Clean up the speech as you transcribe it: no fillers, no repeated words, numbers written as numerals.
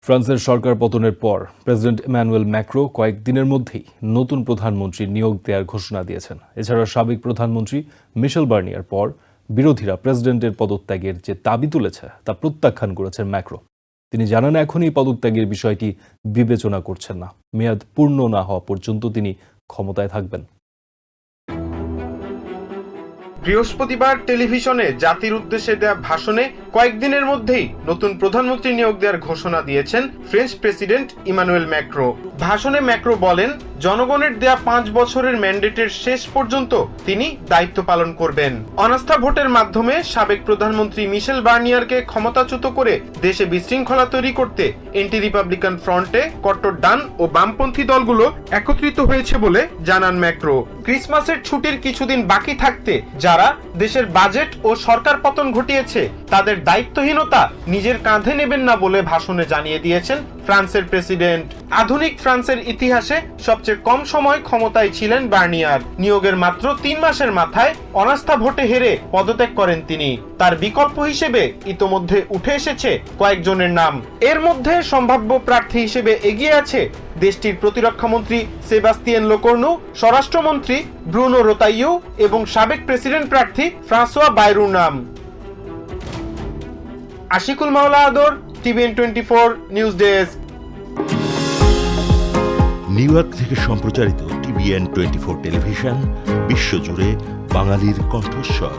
ফ্রান্সের সরকার পতনের পর প্রেসিডেন্ট ইমানুয়েল ম্যাক্রো কয়েকদিনের মধ্যেই নতুন প্রধানমন্ত্রী নিয়োগ দেওয়ার ঘোষণা দিয়েছেন। এছাড়া সাবেক প্রধানমন্ত্রী মিশেল বার্নিয়ার পর বিরোধীরা প্রেসিডেন্টের পদত্যাগের যে দাবি তুলেছে তা প্রত্যাখ্যান করেছেন ম্যাক্রো। তিনি জানান এখনই পদত্যাগের বিষয়টি বিবেচনা করছেন না, মেয়াদ পূর্ণ না হওয়া পর্যন্ত তিনি ক্ষমতায় থাকবেন। বৃহস্পতিবার টেলিভিশনে জাতির উদ্দেশ্যে দেয়া ভাষণে কয়েকদিনের মধ্যেই নতুন প্রধানমন্ত্রী নিয়োগ দেওয়ার ঘোষণা দিয়েছেন ফ্রেঞ্চ প্রেসিডেন্ট ইমানুয়েল ম্যাক্রো। ভাষণে ম্যাক্রো বলেন, জনগণের দেয়া 5 বছরের ম্যান্ডেটের শেষ পর্যন্ত তিনি দায়িত্ব পালন করবেন। অনাস্থা ভোটের মাধ্যমে সাবেক প্রধানমন্ত্রী মিশেল বার্নিয়ারকে ক্ষমতাচ্যুত করে দেশে বিশৃঙ্খলা তৈরি করতে এন্টি রিপাবলিকান ফ্রন্টে কট্টর ডান ও বামপন্থী দলগুলো একত্রিত হয়েছে বলে জানান ম্যাক্রো। ক্রিসমাসের ছুটির কিছুদিন বাকি থাকতে যারা দেশের বাজেট ও সরকার পতন ঘটিয়েছে তাদের দায়িত্বহীনতা নিজের কাঁধে নেবেন না বলে ভাষণে জানিয়ে দিয়েছেন ফ্রান্সের প্রেসিডেন্ট। আধুনিক ফ্রান্সের ইতিহাসে সবচেয়ে কম সময় ক্ষমতায় ছিলেন বার্নিয়ার। নিয়োগের মাত্র 3 মাসের মাথায় অনাস্থা ভোটে হেরে পদত্যাগ করেন তিনি। তার বিকল্প হিসেবে ইতোমধ্যে উঠে এসেছে কয়েকজনের নাম। এর মধ্যে সম্ভাব্য প্রার্থী হিসেবে এগিয়ে আছে দেশটির প্রতিরক্ষামন্ত্রী সেবাস্তিয়ান লেকর্নু, স্বরাষ্ট্রমন্ত্রী ব্রুনো রোতাইয়ো এবং সাবেক প্রেসিডেন্ট প্রার্থী ফ্রাঁসোয়া বায়রুর নাম। আশিকুল মাওলা আদর, TVN 24 news desk. New York থেকে সম্প্রচারিত টিভিএন 24 টেলিভিশন বিশ্বজুড়ে বাঙালির কণ্ঠস্বর।